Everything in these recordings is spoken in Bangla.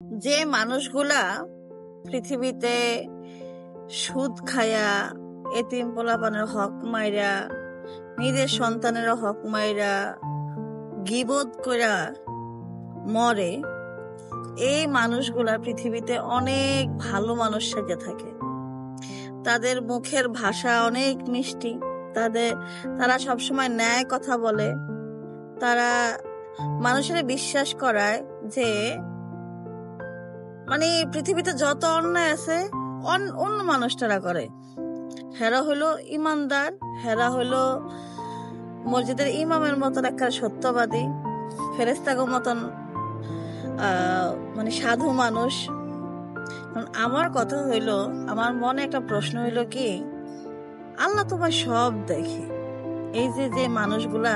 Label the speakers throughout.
Speaker 1: যে মানুষগুলা পৃথিবীতে সুদ খায়া, এতিম পোলাপানের হক মাইরা, নিজের সন্তানের হক মাইরা, গীবত কইরা মরে, এই মানুষগুলা পৃথিবীতে অনেক ভালো মানুষ সাজে থাকে। তাদের মুখের ভাষা অনেক মিষ্টি, তারা সবসময় ন্যায় কথা বলে, তারা মানুষের বিশ্বাস করায় যে পৃথিবীতে যত অন্যায় আছে অন্য মানুষটারা করে। হেরা হলো ইমানদার, হেরা হলো মসজিদের ইমামের মতন একটা সত্যবাদী, ফেরেস্তাগো মতন সাধু মানুষ। আমার কথা হইলো, আমার মনে একটা প্রশ্ন হইলো কি, আল্লাহ তোমার সব দেখে। এই যে মানুষগুলা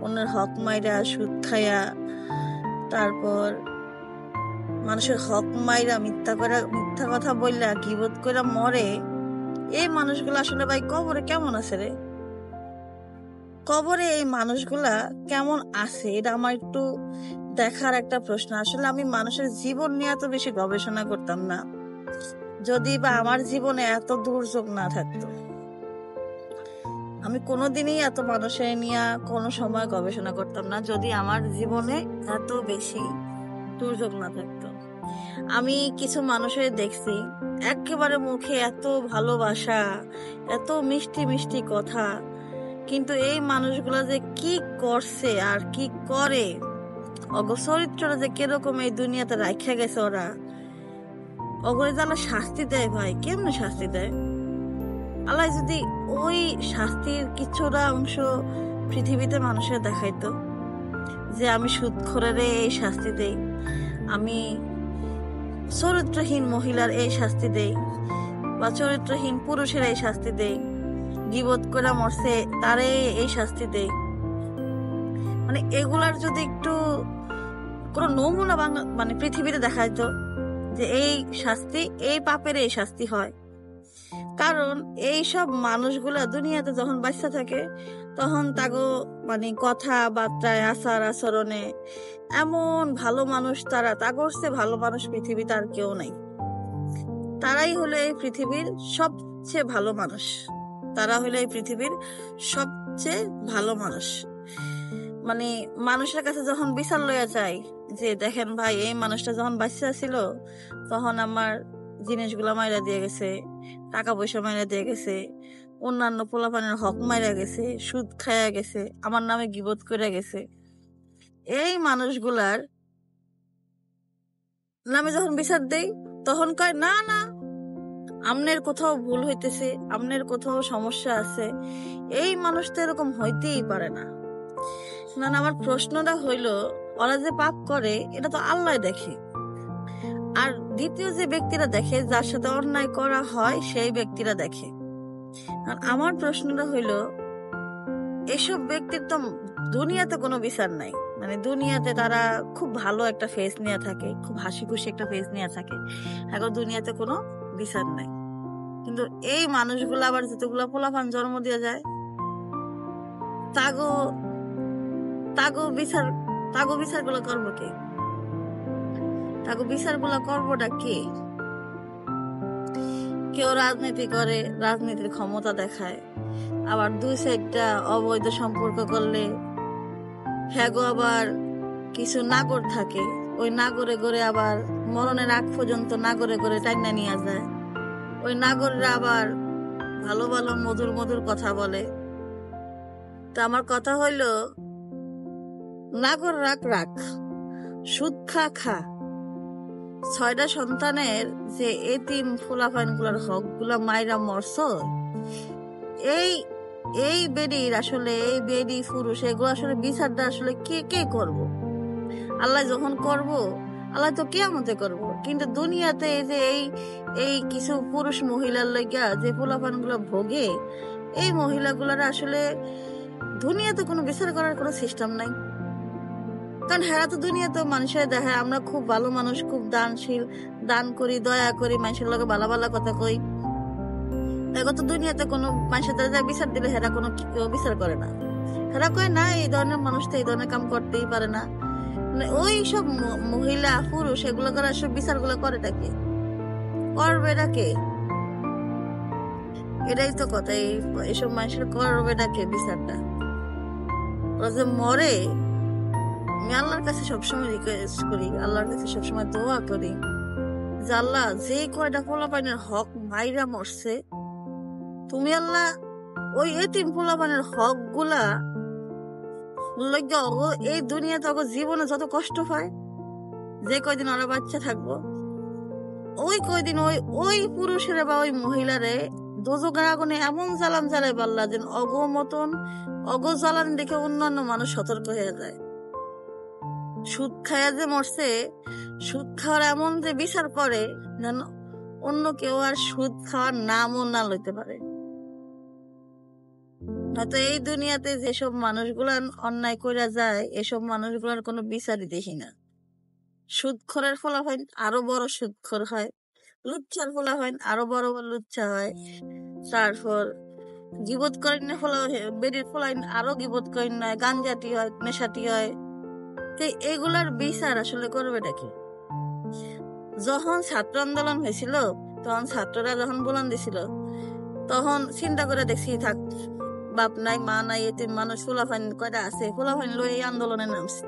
Speaker 1: অন্যের হক মাইরা, সুদ খায়া, তারপর মানুষের হক মাইরা, মিথ্যা কথা বললা, গীবত করে মরে, এই মানুষগুলা আসলে ভাই কবরে কেমন আছে রে? কবরে এই মানুষগুলা কেমন আছে এটা আমার একটু দেখার একটা প্রশ্ন। আসলে আমি মানুষের জীবন নিয়ে এত বেশি গবেষণা করতাম না, যদি বা আমার জীবনে এত দুর্যোগ না থাকতো। আমি কোনোদিনই এত মানুষের নিয়ে কোনো সময় গবেষণা করতাম না, যদি আমার জীবনে এত বেশি দুর্যোগ না থাকতো। আমি কিছু মানুষের দেখছি একেবারে মুখে এত ভালোবাসা, এত মিষ্টি মিষ্টি কথা, কিন্তু এই মানুষগুলা যে কি করছে আর কি করে, চরিত্রটা যে কিরকম এই দুনিয়াতে রাখা গেছে, ওরা অগরে যে আল্লাহ শাস্তি দেয় ভাই, কেমনে শাস্তি দেয়? আল্লাহ যদি ওই শাস্তির কিছুটা অংশ পৃথিবীতে মানুষের দেখাইতো, যে আমি সুদখোরের এই শাস্তি দেই, আমি চরিত্রহীন মহিলার এই শাস্তি দেই, বা চরিত্রহীন পুরুষের এই শাস্তি দেই, গীবত করে মরছে তারে এই শাস্তি দেই, এগুলার যদি একটু কোন নমুনা পৃথিবীতে দেখাইতো যে এই শাস্তি, এই পাপের এই শাস্তি হয়। কারণ এই সব মানুষগুলা দুনিয়াতে যখন বাচ্চা থাকে, তখন তাগো কথাবার্তায়, আচার আচরণে এমন ভালো মানুষ, তাগোর চেয়ে ভালো মানুষ পৃথিবীতে আর কেউ নাই। তারাই হলো এই পৃথিবীর সবচেয়ে ভালো মানুষ, তারা হলো এই পৃথিবীর সবচেয়ে ভালো মানুষ। মানুষের কাছে যখন বিচার লইয়া যায় যে দেখেন ভাই, এই মানুষটা যখন বাচ্চা ছিল তখন আমার জিনিসগুলা মাইরা দিয়ে গেছে, টাকা পয়সা মাইরা দিয়ে গেছে, অন্যান্য পোলাপানের হক মাইরা গেছে, সুদ খাইয়া গেছে, আমার নামে গীবত করে গেছে, এই মানুষগুলার নামে যখন বিচার দেই তখন কয় না না, আমনের কোথাও ভুল হইতেছে, আমনের কোথাও সমস্যা আছে, এই মানুষ তো এরকম হইতেই পারে না। আমার প্রশ্নটা হইলো, ওরা যে পাপ করে এটা তো আল্লাহ দেখে, আর দ্বিতীয় যে ব্যক্তিরা দেখে, যার সাথে অন্যায় করা হয়, সেই ব্যক্তিরা দেখে। আমার প্রশ্নটা হইলো, এসব ব্যক্তির তো দুনিয়াতে কোনো বিচার নাই, দুনিয়াতে তারা খুব ভালো একটা ফেস নিয়ে থাকে, খুব হাসি খুশি একটা ফেস নিয়ে থাকে, এখন দুনিয়াতে কোনো বিচার নাই। কিন্তু এই মানুষগুলো আবার যতগুলা পোলাপান জন্ম দিয়ে যায়, তাগো বিচার গুলো করবো কে? তাগো বিচার গুলা করবোটা কে? কেউ রাজনীতি করে, রাজনীতির ক্ষমতা দেখায়, আবার দুই সাইডটা অবৈধ সম্পর্ক করলে হ্যাগো আবার কিছু নাগর থাকে, ওই নাগরে করে আবার মরণের আগ পর্যন্ত নাগরে করে টাইনা নিয়ে যায়, ওই নাগররা আবার ভালো ভালো মধুর মধুর কথা বলে। তো আমার কথা হইলো, নাগর রাখ, সুদ খা, 6টা সন্তানের যে এতিম ফুলাফান গুলার হক গুলা মাইরা মরছ, এই বেডির আসলে, এই বেডি পুরুষ, এগুলো আসলে বিচারটা আসলে কে করব? আল্লাহ যখন করব, আল্লাহ তো কিয়ামতে করব। কিন্তু দুনিয়াতে এই কিছু পুরুষ মহিলার লাগিয়া যে ফুলাফান গুলা ভোগে, এই মহিলাগুলার আসলে দুনিয়াতে কোনো বিচার করার কোনো সিস্টেম নাই। কারণ হেরা তো দুনিয়াতে মানুষের দেখে আমরা খুব ভালো মানুষ, খুব দানশীল, দান করি, দয়া করি, মানুষের লগে ভালো ভালো কথা কই, এগো তো দুনিয়াতে কোনো মানুষের দ্বারা বিচার দিলে হেরা কোনো বিচার করে না। হেরা কয় না, এই ধরনের মানুষ তো এই ধরনের কাম করতেই পারে না, ওই সব মহিলা পুরুষ এগুলো করে সব বিচার গুলো করে ডাকে করবে ডাকে এটাই তো কথা এইসব মানুষের করবে ডাকে বিচারটা ওরা যে মরে আমি আল্লাহর কাছে সবসময় রিকোয়েস্ট করি আল্লাহর কাছে সবসময় দোয়া করি যে আল্লাহ যে কয়টা পোলাপানের হক মাইরা মরছে তুমি আল্লাহ ওই এতিম পোলাপানের হক গুলা এই দুনিয়াতে জীবনে যত কষ্ট হয় যে কয়দিন ওরা বাচ্চা থাকবো ওই কয়দিন ওই পুরুষের বা ওই মহিলারে দোজকের আগুনে এমন জ্বালান জ্বালায় পাল্লা যেন অগ জ্বালান দেখে অন্যান্য মানুষ সতর্ক হয়ে যায় সুদ খায়া যে মরছে সুদ খাওয়ার এমন যে বিচার করে যেন অন্য কেউ আর সুদ খাওয়ার নামও না লইতে পারে নয়তো এই দুনিয়াতে যেসব মানুষগুলা অন্যায় করে যায় এসব মানুষগুলার কোনো বিচারই দেখি না সুদখোরের ফলাফল আরো বড় সুদখোর হয় লুচ্ছার ফলাফল আরো বড় বড় লুচ্ছা হয় তারপর গিবত করেন বেরির ফলাইন আরো গিবত করেন নয় গাঞ্জাটি হয় নেশাটি হয় এগুলার বিচার আসলে করবে নাকি যখন ছাত্র আন্দোলন হয়েছিল তখন ছাত্ররা যখন বলান দিছিল তখন চিন্তা করে দেখছি থাক বাপ নাই মা নাই এতিম মানুষ ফুলাফাইন কয়টা আছে ফুলাফাইন লই এই আন্দোলনে নামছে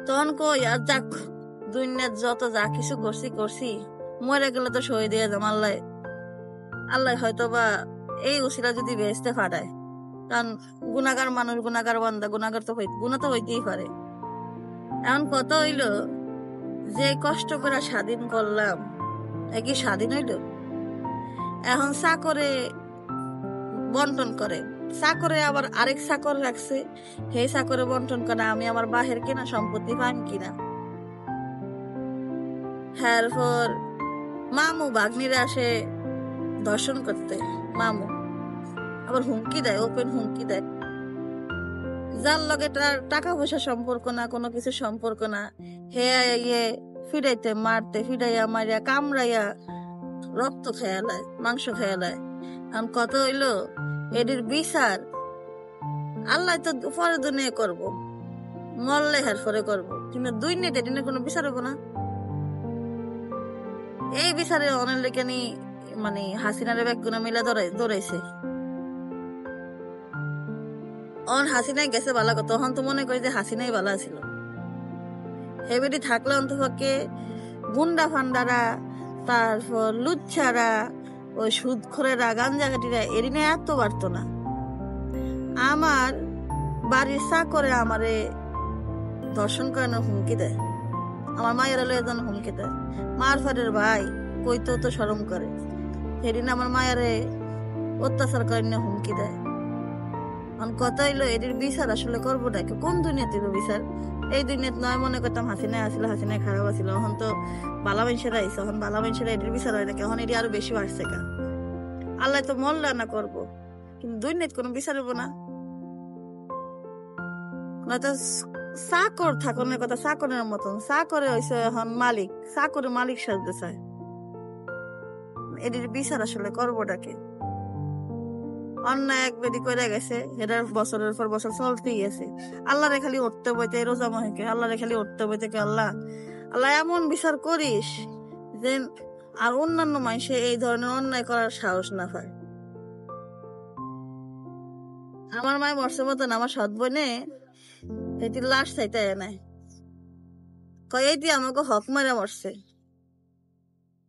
Speaker 1: তখন কই আর যাক দুনিয়ার যত যা কিছু করছি মরে গেলে তো শহীদ দিয়ে যাম আল্লাহ হয়তো বা এই উসিলা যদি বেহেস্তে ফাটায় কারণ গুনাগার মানুষ গুনাগার বান্দা গুনাগার তো গুণা তো হইতেই পারে এখন কত হইল যে কষ্ট করে স্বাধীন করলাম একই স্বাধীন হইল এখন চাকরে বন্টন করে চাকরে আবার আরেক চাকর রাখছে হে চাকরে বন্টন করে আমি আমার বাহের কিনা সম্পত্তি পান কিনা এরপর মামু ভাগ্নিরা আসে দর্শন করতে মামু আবার হুমকি দেয় ওপেন হুমকি দেয় যার লগে তার টাকা পয়সা সম্পর্ক না কোনো কিছু সম্পর্ক না হে ফিরাইতে মারতে ফিরাইয়া মারিয়া কামড়াইয়া রক্ত খেয়ালায় মাংস খেয়ালায় এখন কত হইলো এটির বিচার আল্লাহ তো পরে দুনিয়া করবো মরলে হার পরে করবো কিন্তু দুই নেট এদিনের কোনো বিচার হবো না এই বিচারে অনেক লেখানি মানে হাসিনারে ব্যাগগুনা মিলা দৌড়াইছে হাসিনাই গেছে বালা কথা তখন তো মনে করি যে হাসিনাই বালা ছিল হেবেটি থাকলে অন্তপক্ষে গুন্ডা ফান্ডারা তারপর লুচ্ছারা ওই সুদখোরেরা গাঞ্জাঘাটিরা এরিনে এত বাড়তো না আমার বাড়ির চাকরে আমারে দর্শন করানোর হুমকি দেয় আমার মায়ের লয়ে যেন হুমকি দেয় মার ফারের ভাই কইতেও তো শরম করে সেদিন আমার মায়েরে অত্যাচার করে হুমকি দেয় কথা হইলো এটির বিচার আসলে করবো নাকি কোন দুনিয়াতে বিচার এই দুনিয়াত নয় মনে করতাম হাসিনায় আসলে হাসিনায় খারাপ আছিল এখন তো বালা মানুষেরা আইসে এখন বালা মানুষেরা এটির বিচার হয় নাকি এখন এটি আরো বেশি বাড়ছে কা আল্লাহ তো মল্লা না করবো কিন্তু দুনিয়াত কোনো বিচার হবো না নয়তো চাকর থাকনের কথা চাকরের মতন চাকরে হয়েছে এখন মালিক চাকরে মালিক সাজতে চায় এটির বিচার আসলে করবো নাকি অন্যায় এক বেদি করে গেছে এটার বছরের পর বছর চলতেই আছে আল্লাহ রে খালি উঠতে বইতে রোজা মহেকে আল্লাহ রে খালি উঠতে বইতে আল্লাহ আল্লাহ এমন বিচার করিস যে আর অন্যান্য মানুষে এই ধরনের অন্যায় করার সাহস না পায় আমার মায় মরছে মতন আমার সৎ বোনে এটি লাশ চাইতে নাই কয়েটি আমাকে হক মারা মরছে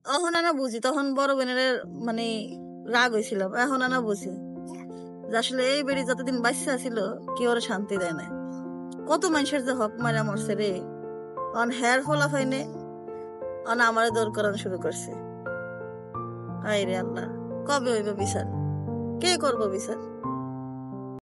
Speaker 1: তখন আনা বুঝি তখন বড় বোনের মানে রাগ হয়েছিল এখন আনা বুঝি আসলে এই বেড়ি যতদিন বাচ্চা ছিল কি ওরা শান্তি দেয় না কত মানুষের যে হক মারা মরছে রে অন হেয়ার ফলা ফাইনে অন আমার দৌড় করানো শুরু করছে আই রে আল্লাহ কবে হইবে বিচার কে করবো বিচার